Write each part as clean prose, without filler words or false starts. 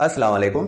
अस्सलाम वालेकुम।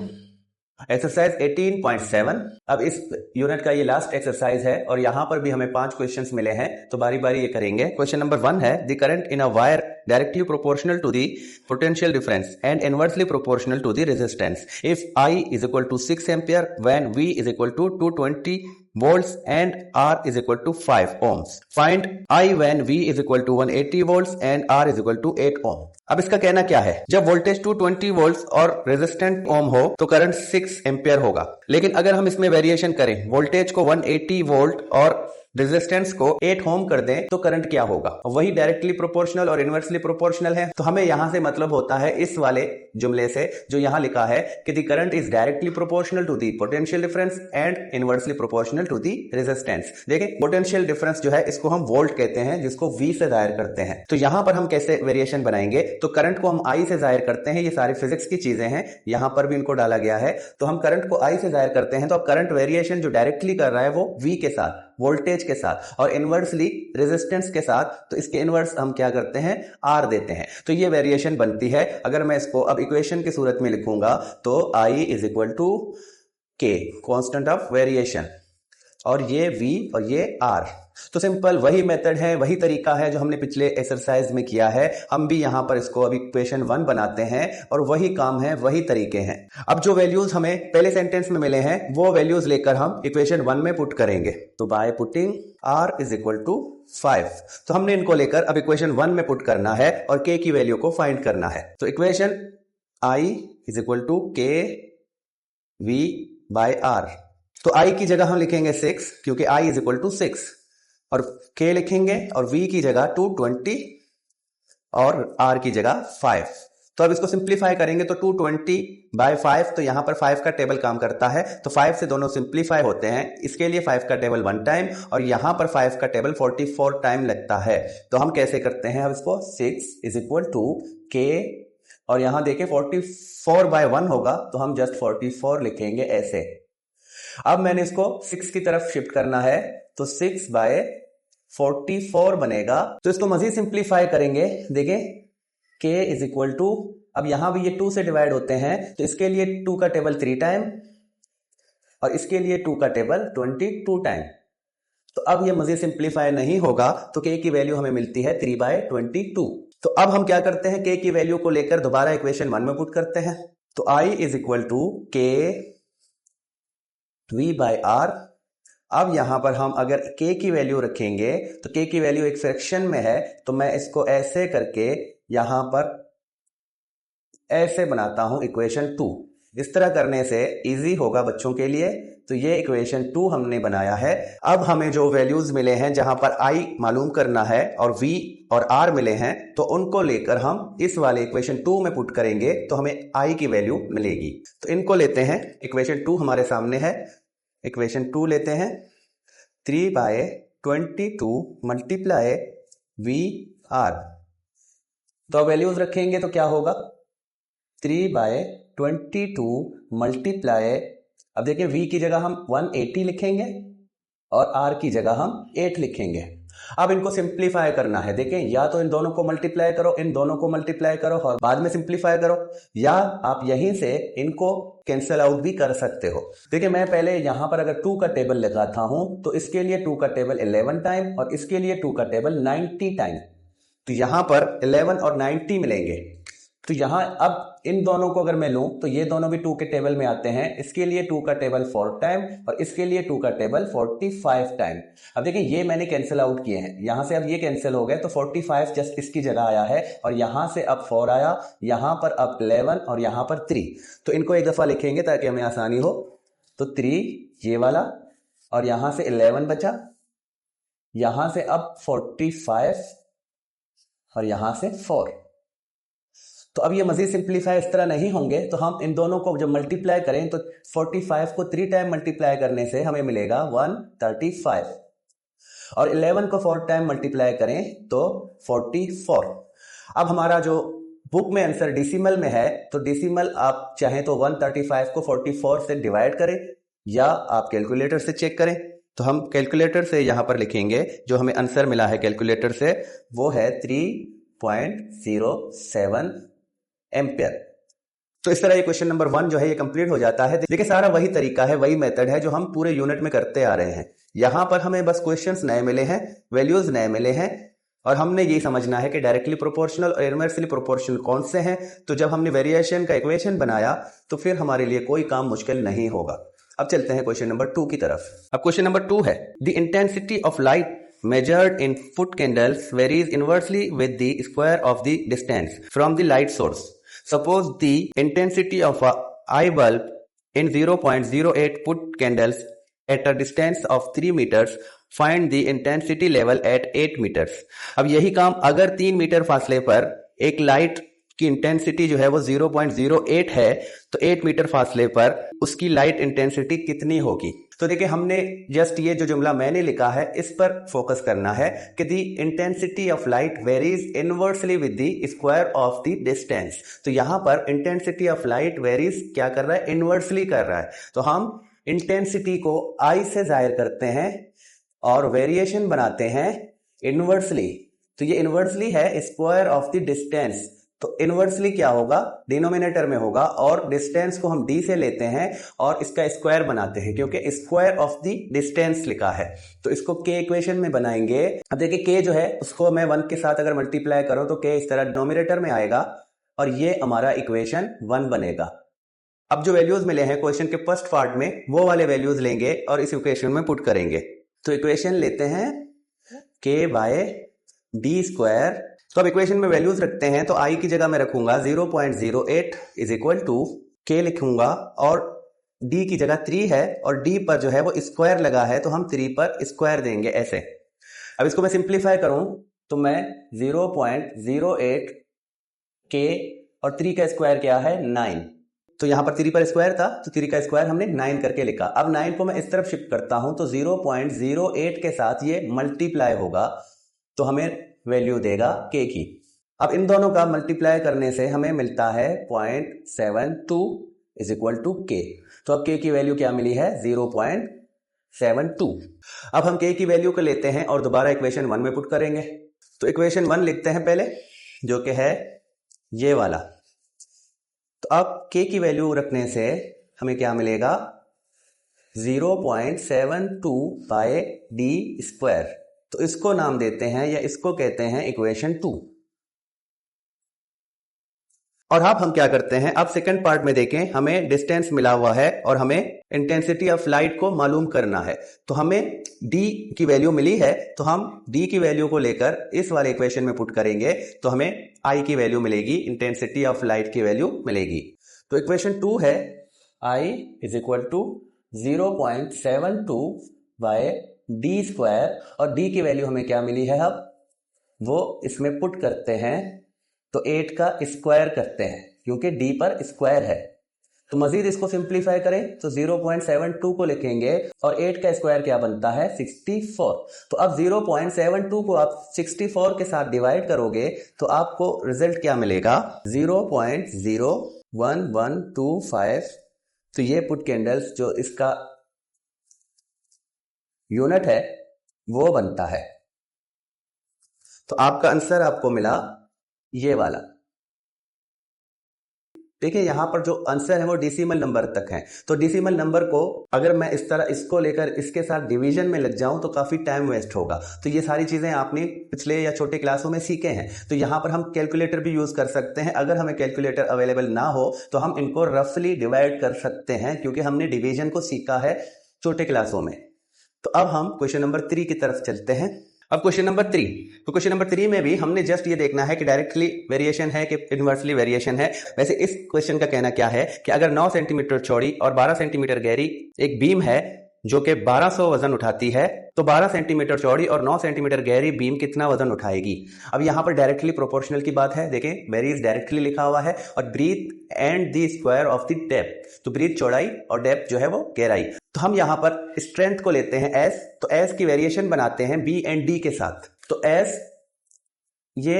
एक्सरसाइज 18.7। अब इस यूनिट का ये लास्ट एक्सरसाइज है और यहाँ पर भी हमें 5 क्वेश्चंस मिले हैं, तो बारी बारी ये करेंगे। क्वेश्चन नंबर 1 है the current in a wire directly proportional to the potential difference and inversely proportional to the resistance if I is equal to 6 ampere when V is equal to 220 volts and R is equal to 5 ohms. Find I when V is equal to 180 volts and R is equal to 8 ohm. अब इसका कहना क्या है, जब voltage 220 volt और resistant ओम हो तो current 6 ampere होगा। लेकिन अगर हम इसमें वेरिएशन करें, वोल्टेज को 180 वोल्ट और रेजिस्टेंस को 8 ओम कर दें तो करंट क्या होगा। वही डायरेक्टली प्रोपोर्शनल और इनवर्सली प्रोपोर्शनल है, तो हमें यहां से मतलब होता है इस वाले जुमले से जो यहां लिखा है कि the current is directly proportional to the potential difference and inversely proportional to the resistance. देखिए पोटेंशियल डिफरेंस जो है इसको हम वोल्ट कहते हैं, जिसको V से जाहिर करते हैं। तो यहां पर हम कैसे वेरिएशन बनाएंगे, तो करंट को हम I से जाहिर करते हैं। ये सारी फिजिक्स की चीजें हैं, यहां पर भी इनको डाला गया है। तो हम करंट को I से जाहिर करते हैं, तो अब करंट वेरिएशन जो डायरेक्टली कर रहा है वो V के साथ, वोल्टेज के साथ, और इनवर्सली रेजिस्टेंस के साथ, तो इसके इनवर्स हम क्या करते हैं, R देते हैं। तो ये वेरिएशन बनती है। अगर मैं इसको अब इक्वेशन की सूरत में लिखूंगा तो I is equal to K, constant of variation, और ये V और ये R। तो सिंपल वही मेथड है, वही तरीका है जो हमने पिछले एक्सरसाइज में किया है। हम भी यहां पर इसको अब इक्वेशन 1 बनाते हैं और वही काम है, वही तरीके हैं। अब जो वैल्यूज हमें पहले सेंटेंस में मिले हैं वो वैल्यूज लेकर हम इक्वेशन 1 में पुट करेंगे। तो by putting R is equal to 5, तो हमने इनको लेकर अब इक्वेशन 1 में पुट करना है और K की वैल्यू को फाइंड करना है। तो equation I is equal to K V by R। तो I की जगह हम लिखेंगे 6 क्योंकि I इज इक्वल टू 6, और K लिखेंगे और V की जगह 220 और R की जगह 5। तो अब इसको सिंप्लीफाई करेंगे तो 220 बाय 5, तो यहां पर 5 का टेबल काम करता है, तो 5 से दोनों सिंप्लीफाई होते हैं। इसके लिए 5 का टेबल 1 टाइम और यहां पर 5 का टेबल 44 टाइम लगता है। तो हम कैसे करते हैं, अब इसको 6 इज इक्वल टू K, और यहां देखिए 44 बाय 1 होगा तो हम जस्ट 44 लिखेंगे ऐसे। अब मैंने इसको 6 की तरफ शिफ्ट करना है, तो 6 बाय 44 बनेगा। तो इसको मजीद सिंप्लीफाई करेंगे, देखें K इज इक्वल टू, अब यहां भी ये 2 से डिवाइड होते हैं, तो इसके लिए 2 का टेबल 3 टाइम और इसके लिए 2 का टेबल 22 टाइम। तो अब ये मजीद सिंप्लीफाई नहीं होगा, तो K की वैल्यू हमें मिलती है 3 बाय 22। तो अब हम क्या करते हैं, K की वैल्यू को लेकर दोबारा इक्वेशन 1 में पुट करते हैं। तो I is equal to K V by R। अब यहां पर हम अगर K की वैल्यू रखेंगे तो K की वैल्यू एक फ्रैक्शन में है, तो मैं इसको ऐसे करके यहां पर ऐसे बनाता हूं इक्वेशन 2। इस तरह करने से इजी होगा बच्चों के लिए। तो ये इक्वेशन 2 हमने बनाया है। अब हमें जो वैल्यूज मिले हैं जहां पर I मालूम करना है और V और R मिले हैं, तो उनको लेकर हम इस वाले इक्वेशन 2 में पुट करेंगे तो हमें I की वैल्यू मिलेगी। तो इनको लेते हैं, इक्वेशन 2 हमारे सामने है। इक्वेशन 2 लेते हैं, 3 बाय 22 मल्टीप्लाई V R। तो वैल्यूज रखेंगे तो क्या होगा, 3 बाय 22 मल्टीप्लाई, अब देखिए V की जगह हम 180 लिखेंगे और R की जगह हम 8 लिखेंगे। अब इनको सिंप्लीफाई करना है, देखें या तो इन दोनों को मल्टीप्लाई करो, इन दोनों को मल्टीप्लाई करो और बाद में सिंप्लीफाई करो, या आप यहीं से इनको कैंसिल आउट भी कर सकते हो। देखिए मैं पहले यहां पर अगर 2 का टेबल लगाता हूं तो इसके लिए 2 का टेबल 11 टाइम और इसके लिए 2 का टेबल 90 टाइम, तो यहां पर 11 और 90 मिलेंगे। तो यहां अब इन दोनों को अगर मैं लूं तो ये दोनों भी 2 के टेबल में आते हैं। इसके लिए 2 का टेबल 4 टाइम और इसके लिए 2 का टेबल 45 टाइम। अब देखिए ये मैंने कैंसिल आउट किए हैं, यहां से अब ये कैंसिल हो गए, तो 45 जस्ट इसकी जगह आया है और यहां से अब 4 आया, यहां पर अब 11 और यहां पर 3। तो इनको एक दफा लिखेंगे ताकि हमें आसानी हो। तो 3 ये वाला और यहां से 11 बचा, यहां से अब 45 और यहां से 4। तो अब ये मजीद सिंप्लीफाई इस तरह नहीं होंगे, तो हम इन दोनों को जब मल्टीप्लाई करें तो 45 को 3 टाइम मल्टीप्लाई करने से हमें मिलेगा 135 और 11 को 4 टाइम मल्टीप्लाई करें तो 44। अब हमारा जो बुक में आंसर डेसिमल में है, तो डेसिमल आप चाहें तो 135 को 44 से डिवाइड करें या आप कैलकुलेटर से चेक करें। तो हम कैलकुलेटर से यहां पर लिखेंगे, जो हमें आंसर मिला है कैलकुलेटर से वो है 3.07 एम्पियर। तो इस तरह ये क्वेश्चन नंबर 1 जो है ये कंप्लीट हो जाता है। देखिए सारा वही तरीका है, वही मेथड है जो हम पूरे यूनिट में करते आ रहे हैं। यहां पर हमें बस क्वेश्चंस नए मिले हैं, वैल्यूज नए मिले हैं, और हमने ये समझना है कि डायरेक्टली प्रोपोर्शनल और इनवर्सली प्रोपोर्शनल कौन से हैं। तो जब हमने वेरिएशन का इक्वेशन बनाया तो फिर हमारे लिए कोई काम मुश्किल नहीं होगा। अब चलते हैं क्वेश्चन नंबर 2 की तरफ। अब क्वेश्चन नंबर 2 है, the intensity of light measured in foot candles varies inversely with the square of the distance from the light source. Suppose the intensity of a eye bulb in 0.08 foot candles at a distance of 3 meters. Find the intensity level at 8 meters. अब यही काम अगर 3 metre फासले पर एक light की intensity जो है वो 0.08 है तो 8 मीटर फासले पर उसकी लाइट इंटेंसिटी कितनी होगी। तो देखिए हमने जस्ट ये जो जुमला मैंने लिखा है इस पर फोकस करना है कि the intensity of light varies inversely with the square of the distance. तो यहां पर इंटेंसिटी ऑफ लाइट वेरीज क्या कर रहा है, इनवर्सली कर रहा है। तो हम इंटेंसिटी को आई से जाहिर करते हैं और वेरिएशन बनाते हैं इनवर्सली। तो ये इनवर्सली है स्क्वायर ऑफ द डिस्टेंस। तो इनवर्सली क्या होगा, डिनोमिनेटर में होगा, और डिस्टेंस को हम डी से लेते हैं और इसका स्क्वायर बनाते हैं क्योंकि स्क्वायर ऑफ द डिस्टेंस लिखा है। तो इसको के इक्वेशन में बनाएंगे। अब देखिए के जो है उसको मैं 1 के साथ अगर मल्टीप्लाई करूं तो के इस तरह डिनोमिनेटर में आएगा और ये हमारा इक्वेशन 1 बनेगा। अब जो वैल्यूज मिले हैं क्वेश्चन के फर्स्ट पार्ट में वो वाले वैल्यूज लेंगे और इस इक्वेशन में पुट करेंगे। तो इक्वेशन लेते हैं के बाय डी स्क्वायर। तो अब इक्वेशन में वैल्यूज रखते हैं तो आई की जगह मैं रखूंगा 0.08 इज इक्वल टू के लिखूंगा और डी की जगह 3 है और डी पर जो है वो स्क्वायर लगा है तो हम 3 पर स्क्वायर देंगे ऐसे। अब इसको मैं सिंप्लीफाई करूं तो मैं 0.08 के और 3 का स्क्वायर क्या है 9। तो यहां पर 3 पर स्क्वायर था तो 3 का स्क्वायर हमने 9 करके लिखा। अब 9 को मैं इस तरफ शिफ्ट करता हूं तो 0.08 के साथ ये मल्टीप्लाई होगा तो हमें वैल्यू देगा के की। अब इन दोनों का मल्टीप्लाई करने से हमें मिलता है 0.72 इज इक्वल टू के। तो अब के की वैल्यू क्या मिली है 0.72। अब हम के की वैल्यू को लेते हैं और दोबारा इक्वेशन 1 में पुट करेंगे। तो इक्वेशन 1 लिखते हैं पहले जो कि है ये वाला। तो अब के की वैल्यू रखने से हमें क्या मिलेगा 0.72 बाय डी स्क्वायर। तो इसको नाम देते हैं या इसको कहते हैं इक्वेशन 2। और अब हम क्या करते हैं, अब सेकंड पार्ट में देखें हमें डिस्टेंस मिला हुआ है और हमें इंटेंसिटी ऑफ लाइट को मालूम करना है। तो हमें डी की वैल्यू मिली है तो हम डी की वैल्यू को लेकर इस वाले इक्वेशन में पुट करेंगे तो हमें आई की वैल्यू मिलेगी, इंटेंसिटी ऑफ लाइट की वैल्यू मिलेगी। तो इक्वेशन 2 है I is equal to 0.72 by D square और डी की वैल्यू हमें क्या मिली है, अब वो इसमें पुट करते हैं तो 8 का स्क्वायर करते हैं क्योंकि डी पर स्क्वायर है। तो मजीद इसको सिंप्लीफाई करें तो 0.72 को लिखेंगे और 8 का स्क्वायर क्या बनता है 64। तो अब 0.72 को आप 64 के साथ डिवाइड करोगे तो आपको रिजल्ट क्या मिलेगा 0.01125। तो ये पुट कैंडल्स जो इसका यूनिट है वो बनता है। तो आपका आंसर आपको मिला ये वाला। देखिए यहां पर जो आंसर है वो डेसिमल नंबर तक है। तो डेसिमल नंबर को अगर मैं इस तरह इसको लेकर इसके साथ डिवीजन में लग जाऊं तो काफी टाइम वेस्ट होगा। तो ये सारी चीजें आपने पिछले या छोटे क्लासों में सीखे हैं। तो यहां पर हम कैलकुलेटर भी यूज कर सकते हैं। अगर हमें कैलकुलेटर अवेलेबल ना हो तो हम इनको रफली डिवाइड कर सकते हैं क्योंकि हमने डिवीजन को सीखा है छोटे क्लासों में। तो अब हम क्वेश्चन नंबर 3 की तरफ चलते हैं। अब क्वेश्चन नंबर 3, तो क्वेश्चन नंबर 3 में भी हमने जस्ट ये देखना है कि डायरेक्टली वेरिएशन है कि इनवर्सली वेरिएशन है। वैसे इस क्वेश्चन का कहना क्या है कि अगर 9 सेंटीमीटर चौड़ी और 12 सेंटीमीटर गहरी एक बीम है जो कि 1200 वजन उठाती है तो 12 सेंटीमीटर चौड़ी और 9 सेंटीमीटर गहरी बीम कितना वजन उठाएगी। अब यहां पर डायरेक्टली प्रोपोर्शनल की बात है। देखें वेरीज डायरेक्टली लिखा हुआ है और breadth and the square of the depth. तो ब्रीथ चौड़ाई और डेप्थ जो है वो गहराई। तो हम यहां पर स्ट्रेंथ को लेते हैं एस। तो एस की वेरिएशन बनाते हैं बी एंड डी के साथ। तो एस ये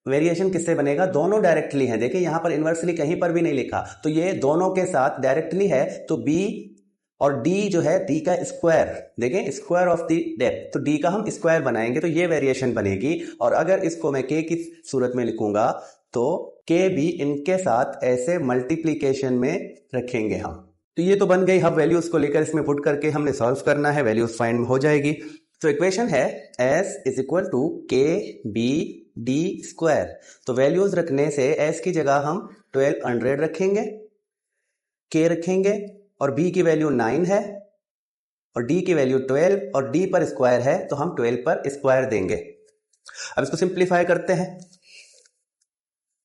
वेरिएशन किससे बनेगा, दोनों डायरेक्टली है। देखिए यहां पर इनवर्सली कहीं पर भी नहीं लिखा तो ये दोनों के साथ डायरेक्टली है। तो बी और डी जो है डी का स्क्वायर, देखें स्क्वायर ऑफ द डेप्थ, तो डी का हम स्क्वायर बनाएंगे तो ये वेरिएशन बनेगी। और अगर इसको मैं के की सूरत में लिखूंगा तो के भी इनके साथ ऐसे मल्टीप्लीकेशन में रखेंगे हम। तो ये तो बन गई। अब वैल्यूज को लेकर इसमें पुट करके हमने सॉल्व करना है, वैल्यूज फाइंड हो जाएगी। तो इक्वेशन है s इज इक्वल टू के बी डी स्क्वायर। तो वैल्यूज रखने से s की जगह हम 1200 रखेंगे, k रखेंगे और b की वैल्यू 9 है और d की वैल्यू 12 और d पर स्क्वायर है तो हम 12 पर स्क्वायर देंगे। अब इसको सिंप्लीफाई करते हैं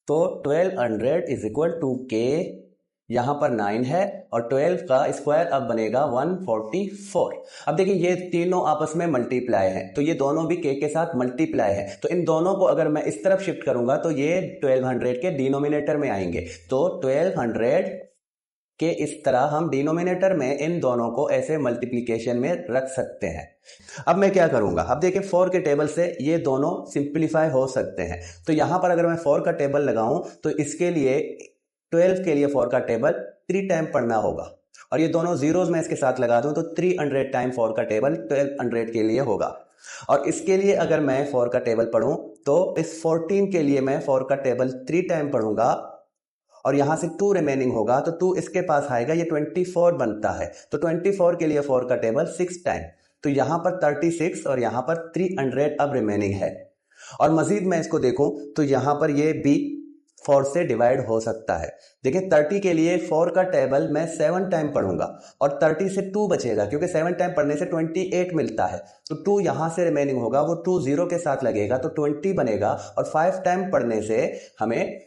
तो 1200 इज इक्वल टू के, यहां पर 9 है और 12 का स्क्वायर अब बनेगा 144। अब देखिए ये तीनों आपस में मल्टीप्लाई हैं तो ये दोनों भी के साथ मल्टीप्लाई है। तो इन दोनों को अगर मैं इस तरफ शिफ्ट करूंगा तो ये 1200 के डिनोमिनेटर में आएंगे। तो 1200 के इस तरह हम डिनोमिनेटर में इन दोनों को ऐसे मल्टीप्लिकेशन में रख सकते हैं। अब मैं क्या करूंगा, अब देखिए 4 के टेबल से ये दोनों सिंप्लीफाई हो सकते हैं। तो यहां पर अगर मैं 4 का टेबल लगाऊं तो इसके लिए 12 के लिए 4 का टेबल 3 टाइम पढ़ना होगा और ये दोनों जीरोज में इसके साथ लगा दूं तो 300 टाइम 4 का टेबल 1200 के लिए होगा। और इसके लिए अगर मैं 4 का टेबल पढ़ूं तो इस 14 के लिए मैं 4 का टेबल 3 टाइम पढ़ूंगा और यहां से 2 रिमेनिंग होगा तो 2 इसके पास आएगा, ये 24 बनता है। तो 24 के लिए 4 का टेबल 6 टाइम, तो यहां पर 36 और यहां पर 300 अब रिमेनिंग है। और मजीद मैं इसको देखूं तो यहां पर ये भी 4 से डिवाइड हो सकता है। देखिए 30 के लिए 4 का टेबल मैं 7 टाइम पढ़ूंगा और 30 से 2 बचेगा क्योंकि 7 टाइम पढ़ने से 28 मिलता है। तो 2 यहां से रिमेनिंग होगा, वो 2 0 के साथ लगेगा तो 20 बनेगा और 5 टाइम पढ़ने से हमें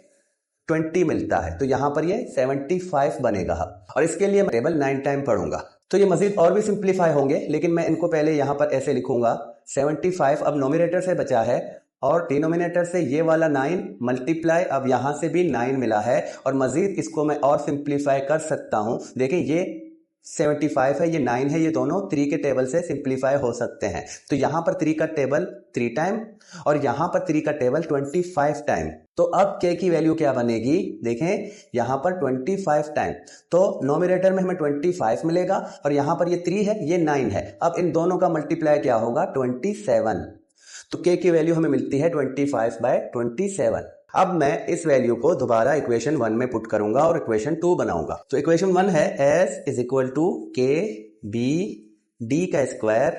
20 मिलता है। तो यहां पर ये 75 बनेगा। और इसके लिए मैं टेबल 9 टाइम पढ़ूंगा तो ये मजीद और भी सिंप्लीफाई होंगे, लेकिन मैं इनको पहले यहां पर ऐसे लिखूंगा 75 अब नोमिनेटर से बचा है और डिनोमिनेटर से ये वाला 9 मल्टीप्लाई, अब यहां से भी 9 मिला है और मजीद इसको मैं और सिंप्लीफाई कर सकता हूं। देखिए ये 75 है, ये 9 है, ये दोनों 3 के टेबल से सिंप्लीफाई हो सकते हैं। तो यहां पर 3 का टेबल 3 टाइम और यहां पर 3 का टेबल 25 टाइम। तो अब k की वैल्यू क्या बनेगी, देखें यहां पर 25 टाइम, तो नोमिनेटर में हमें 25 मिलेगा और यहां पर ये 3 है, ये 9 है। अब इन दोनों का मल्टीप्लाई क्या होगा, 27। तो k की वैल्यू हमें मिलती है 25/27। अब मैं इस वैल्यू को दोबारा इक्वेशन 1 में पुट करूंगा और इक्वेशन 2 बनाऊंगा। तो इक्वेशन 1 है s इज इक्वल टू के बी डी का स्क्वायर।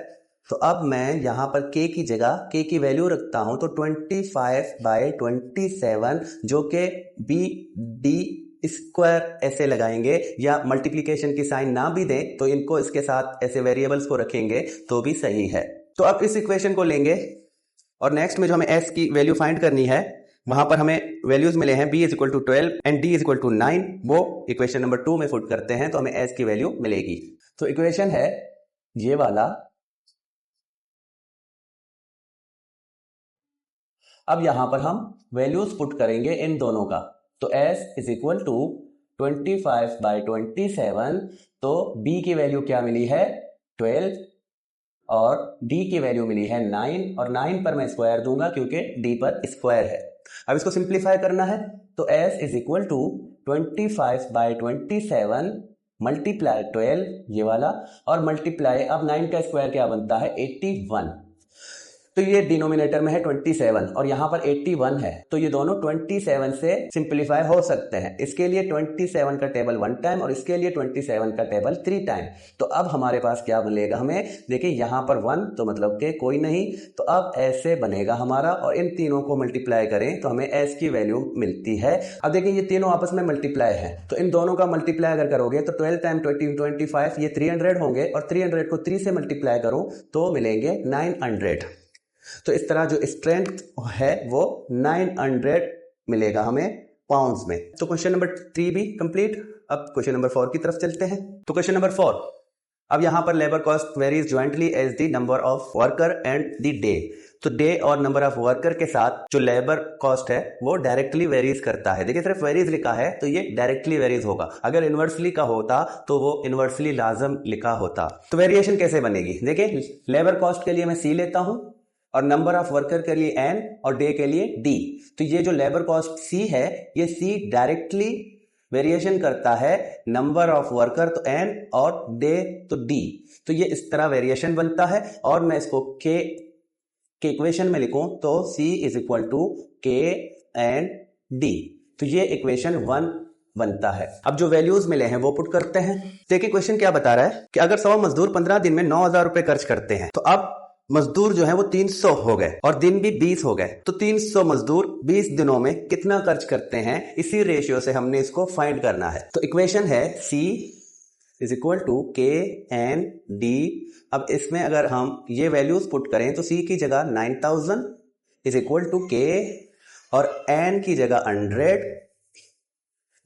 तो अब मैं यहां पर k की जगह k की वैल्यू रखता हूं तो 25/27 जो कि बी डी स्क्वायर ऐसे लगाएंगे या मल्टीप्लिकेशन की साइन ना भी दें तो इनको इसके साथ ऐसे वेरिएबल्स को रखेंगे तो भी सही है। तो अब इस इक्वेशन को लेंगे और नेक्स्ट में जो हमें s की वैल्यू फाइंड करनी है वहां पर हमें वैल्यूज मिले हैं b is equal to 12 and d is equal to 9, वो इक्वेशन नंबर 2 में पुट करते हैं तो हमें s की वैल्यू मिलेगी। तो इक्वेशन है ये वाला। अब यहां पर हम वैल्यूज पुट करेंगे इन दोनों का। तो s इज इक्वल टू 25/27, तो b की वैल्यू क्या मिली है 12 और d की वैल्यू मिली है 9 और 9 पर मैं स्क्वायर दूंगा क्योंकि d पर स्क्वायर है। अब इसको सिंप्लीफाई करना है तो s is equal to 25/27 multiply 12 ये वाला और मल्टीप्लाई, अब 9 का स्क्वायर क्या बनता है 81। तो ये डिनोमिनेटर में है 27 और यहां पर 81 है तो ये दोनों 27 से सिंप्लीफाई हो सकते हैं। इसके लिए 27 का टेबल 1 टाइम और इसके लिए 27 का टेबल 3 टाइम। तो अब हमारे पास क्या बनेगा, हमें देखिए यहां पर 1 तो मतलब के कोई नहीं, तो अब ऐसे बनेगा हमारा और इन तीनों को मल्टीप्लाई करें तो हमें s की वैल्यू मिलती है। अब देखिए ये तीनों आपस में मल्टीप्लाई है तो इन दोनों का मल्टीप्लाई अगर करोगे तो 12 टाइम 25 ये 300 होंगे और 300 को 3 से मल्टीप्लाई करो तो मिलेंगे 900। तो इस तरह जो स्ट्रेंथ है वो 900 मिलेगा हमें पाउंड्स में। तो क्वेश्चन नंबर 3 भी कंप्लीट। अब क्वेश्चन नंबर 4 की तरफ चलते हैं। तो क्वेश्चन नंबर 4, अब यहां पर labour cost varies jointly as the number of worker and the day. तो डे और नंबर ऑफ वर्कर के साथ जो लेबर कॉस्ट है वो डायरेक्टली वेरीज करता है। देखिए सिर्फ वेरीज लिखा है तो ये डायरेक्टली वेरीज होगा, अगर इनवर्सली का होता तो वो इनवर्सली लाजम लिखा होता। तो वेरिएशन कैसे बनेगी, देखिए लेबर कॉस्ट के लिए मैं सी लेता हूं और नंबर ऑफ वर्कर के लिए n और डे के लिए d। तो ये जो लेबर कॉस्ट c है ये c डायरेक्टली वेरिएशन करता है नंबर ऑफ वर्कर तो n और डे तो d। तो ये इस तरह वेरिएशन बनता है और मैं इसको k के इक्वेशन में लिखूं तो c is equal to k and d। तो ये इक्वेशन 1 बनता है। अब जो वैल्यूज मिले हैं वो पुट करते हैं। देखिए क्वेश्चन क्या बता रहा है कि अगर 100 मजदूर 15 दिन में 9,000 रुपए खर्च करते हैं, तो अब मजदूर जो है वो 300 हो गए और दिन भी 20 हो गए, तो 300 मजदूर 20 दिनों में कितना खर्च करते हैं, इसी रेशियो से हमने इसको फाइंड करना है। तो इक्वेशन है C इज इक्वल टू के एन डी। अब इसमें अगर हम ये वैल्यूज पुट करें तो C की जगह 9000 इज इक्वल टू के और n की जगह 100,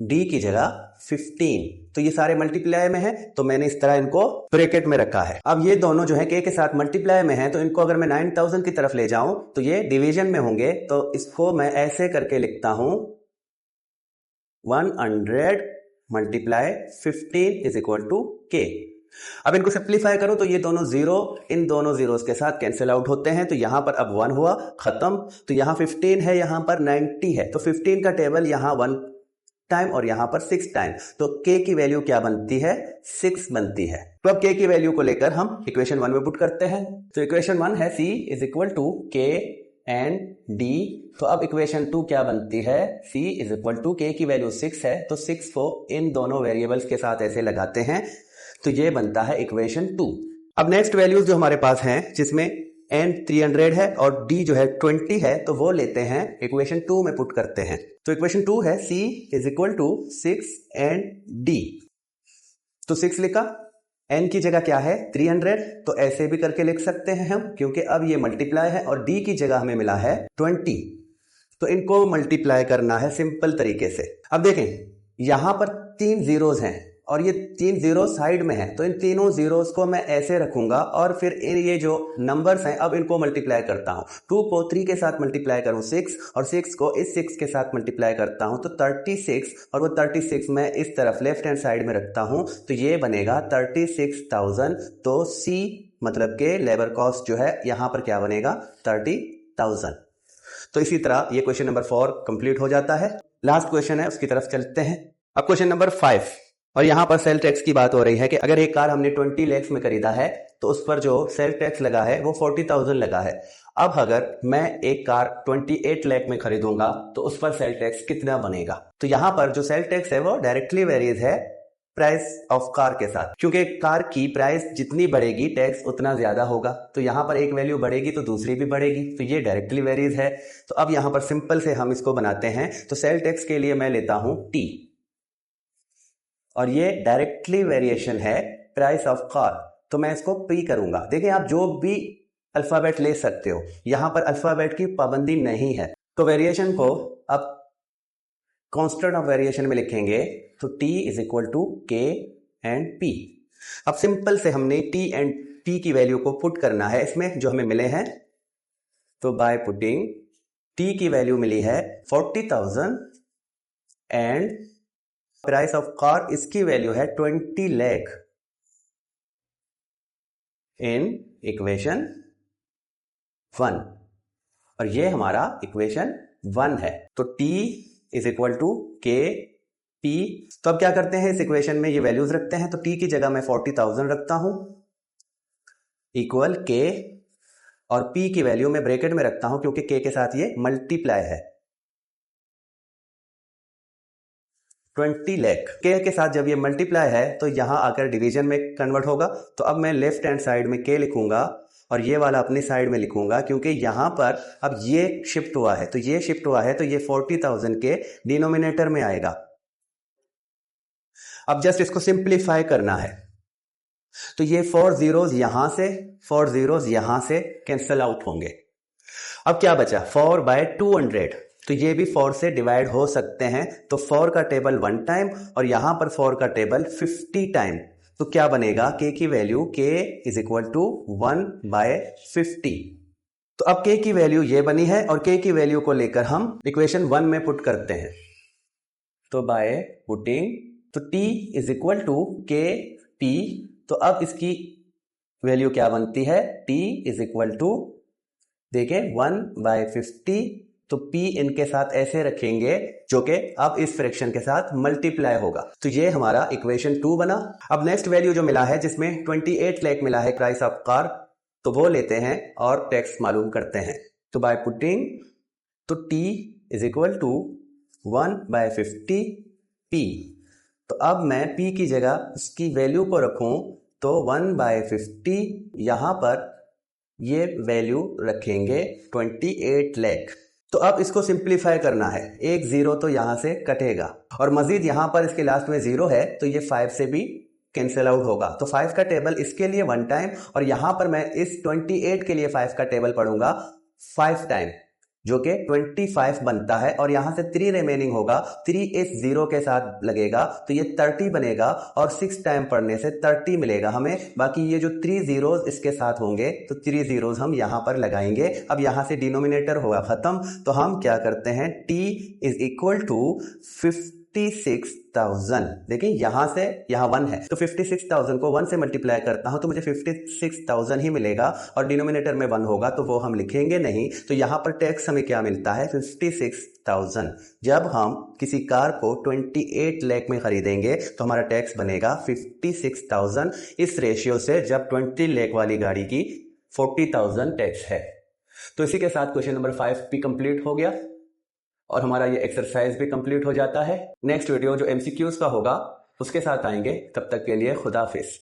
D की जगह 15। तो ये सारे मल्टीप्लाई में है, तो मैंने इस तरह इनको ब्रैकेट में रखा है। अब ये दोनों जो है के साथ मल्टीप्लाई में है, तो इनको अगर मैं 9000 की तरफ ले जाऊं तो ये डिवीजन में होंगे, तो इसको मैं ऐसे करके लिखता हूं 100 मल्टीप्लाई 15 इज इक्वल टू के। अब इनको सिंप्लीफाई करो तो ये दोनों जीरो इन दोनों जीरोस के साथ कैंसिल आउट होते हैं, तो यहां पर अब 1 हुआ खत्म। तो यहां 15 है, यहां पर 90 है, तो 15 का टेबल यहां 1 टाइम और यहां पर 6 टाइम, तो k की वैल्यू क्या बनती है, 6 बनती है। तो अब k की वैल्यू को लेकर हम इक्वेशन 1 में पुट करते हैं। तो इक्वेशन 1 है C is equal to K and D। तो अब इक्वेशन 2 क्या बनती है, C is equal to k की वैल्यू 6 है, तो 6 को इन दोनों वेरिएबल्स के साथ ऐसे लगाते हैं, तो ये बनता है इक्वेशन 2। अब नेक्स्ट वैल्यूज जो हमारे पास हैं, जिसमें n 300 है और d जो है 20 है, तो वो लेते हैं इक्वेशन 2 में पुट करते हैं। तो इक्वेशन 2 है C is equal to 6 and D। तो 6 लिखा, n की जगह क्या है 300, तो ऐसे भी करके लिख सकते हैं हम, क्योंकि अब ये मल्टीप्लाई है और d की जगह हमें मिला है 20, तो इनको मल्टीप्लाई करना है सिंपल तरीके से। अब देखें यहां पर 3 जीरोज हैं और ये 3 जीरो साइड में है, तो इन तीनों जीरोस को मैं ऐसे रखूंगा और फिर ये जो नंबर्स हैं अब इनको मल्टीप्लाई करता हूं। 2 को 3 के साथ मल्टीप्लाई करूं 6 और 6 को इस 6 के साथ मल्टीप्लाई करता हूं तो 36, और वो 36 मैं इस तरफ लेफ्ट हैंड साइड में रखता हूं, तो ये बनेगा 36,000। तो C मतलब के लेबर कॉस्ट जो है यहां पर क्या बनेगा 30,000। तो इसी तरह ये क्वेश्चन नंबर 4 कंप्लीट हो जाता है। लास्ट क्वेश्चन है, उसकी तरफ चलते हैं। अब क्वेश्चन नंबर 5, और यहां पर सेल टैक्स की बात हो रही है कि अगर एक कार हमने 20 लाख में खरीदा है तो उस पर जो सेल टैक्स लगा है वो 40,000 लगा है। अब अगर मैं एक कार 28 लाख में खरीदूंगा तो उस पर सेल टैक्स कितना बनेगा। तो यहां पर जो सेल टैक्स है वो डायरेक्टली वेरीज है प्राइस ऑफ कार के साथ, क्योंकि कार की प्राइस जितनी बढ़ेगी टैक्स उतना ज्यादा होगा। तो यहां पर एक वैल्यू बढ़ेगी तो दूसरी भी बढ़ेगी, तो ये डायरेक्टली वेरीज है। तो अब यहां पर सिंपल से हम इसको बनाते हैं। तो सेल टैक्स के लिए मैं लेता हूं T, और ये डायरेक्टली वेरिएशन है प्राइस ऑफ कार, तो मैं इसको P करूंगा। देखिए आप जो भी अल्फाबेट ले सकते हो, यहां पर अल्फाबेट की पाबंदी नहीं है। तो वेरिएशन को अब कांस्टेंट ऑफ वेरिएशन में लिखेंगे, तो T is equal to K and P। अब सिंपल से हमने T एंड P की वैल्यू को पुट करना है इसमें जो हमें मिले हैं। तो बाय पुटिंग T की वैल्यू मिली है 40,000 एंड प्राइस ऑफ कार इसकी वैल्यू है 20 लाख इन इक्वेशन 1, और ये हमारा इक्वेशन 1 है। तो T इज इक्वल टू के P। तो अब क्या करते हैं, इस इक्वेशन में ये वैल्यूज रखते हैं। तो T की जगह मैं 40,000 रखता हूं इक्वल K, और P की वैल्यू मैं ब्रैकेट में रखता हूं क्योंकि K के साथ ये मल्टीप्लाई है 20 लाख। K के साथ जब ये मल्टीप्लाई है तो यहां आकर डिवीजन में कन्वर्ट होगा। तो अब मैं लेफ्ट हैंड साइड में K लिखूंगा और ये वाला अपनी साइड में लिखूंगा, क्योंकि यहां पर अब ये शिफ्ट हुआ है, तो ये शिफ्ट हुआ है तो ये 40,000 के डिनोमिनेटर में आएगा। अब जस्ट इसको सिंप्लीफाई करना है, तो ये 4 जीरोज यहां से 4 जीरोज यहां से कैंसिल आउट होंगे। अब क्या बचा 4/200, तो ये भी 4 से डिवाइड हो सकते हैं। तो 4 का टेबल 1 टाइम और यहां पर 4 का टेबल 50 टाइम, तो क्या बनेगा K की value K is equal to 1/50। तो अब K की वैल्यू ये बनी है और K की वैल्यू को लेकर हम इक्वेशन 1 में पुट करते हैं। तो बाय पुटिंग तो T is equal to K P, तो अब इसकी वैल्यू क्या बनती है T इज इक्वल टू देखें 1/50, तो P इनके साथ ऐसे रखेंगे जो कि अब इस फ्रैक्शन के साथ मल्टीप्लाई होगा। तो ये हमारा इक्वेशन 2 बना। अब नेक्स्ट वैल्यू जो मिला है जिसमें 28 लाख मिला है प्राइस ऑफ कार, तो वो लेते हैं और टैक्स मालूम करते हैं। तो बाय पुटिंग तो T is equal to 1/50 P। तो अब मैं P की जगह इसकी वैल्यू को रखूं तो 1/50 यहाँ पर ये वैल्यू रखेंगे 28 लाख। तो अब इसको सिंप्लीफाई करना है, एक जीरो तो यहां से कटेगा और मजीद यहां पर इसके लास्ट में जीरो है तो ये 5 से भी कैंसिल आउट होगा। तो 5 का टेबल इसके लिए 1 टाइम और यहां पर मैं इस 28 के लिए 5 का टेबल पढ़ूंगा 5 टाइम, जो कि 25 बनता है और यहां से 3 रिमेनिंग होगा। 3 इस जीरो के साथ लगेगा तो ये 30 बनेगा और 6 टाइम पढ़ने से 30 मिलेगा हमें। बाकी ये जो 3 जीरोज इसके साथ होंगे तो 3 जीरोज हम यहां पर लगाएंगे। अब यहां से डिनोमिनेटर होगा खत्म, तो हम क्या करते हैं, t इज इक्वल टू 56,000। देखिए यहां से यहां 1 है तो 56,000 को 1 से मल्टीप्लाई करता हूं तो मुझे 56,000 ही मिलेगा और डिनोमिनेटर में 1 होगा तो वो हम लिखेंगे नहीं। तो यहां पर टैक्स हमें क्या मिलता है, 56,000। जब हम किसी कार को 28 लाख में खरीदेंगे तो हमारा टैक्स बनेगा 56,000। इस रेशियो से जब 20 लाख वाली गाड़ी की 40,000 टैक्स है। तो इसी के साथ क्वेश्चन नंबर 5 भी कंप्लीट हो गया और हमारा ये एक्सरसाइज भी कंप्लीट हो जाता है। नेक्स्ट वीडियो जो MCQs का होगा उसके साथ आएंगे, तब तक के लिए खुदा हाफिज।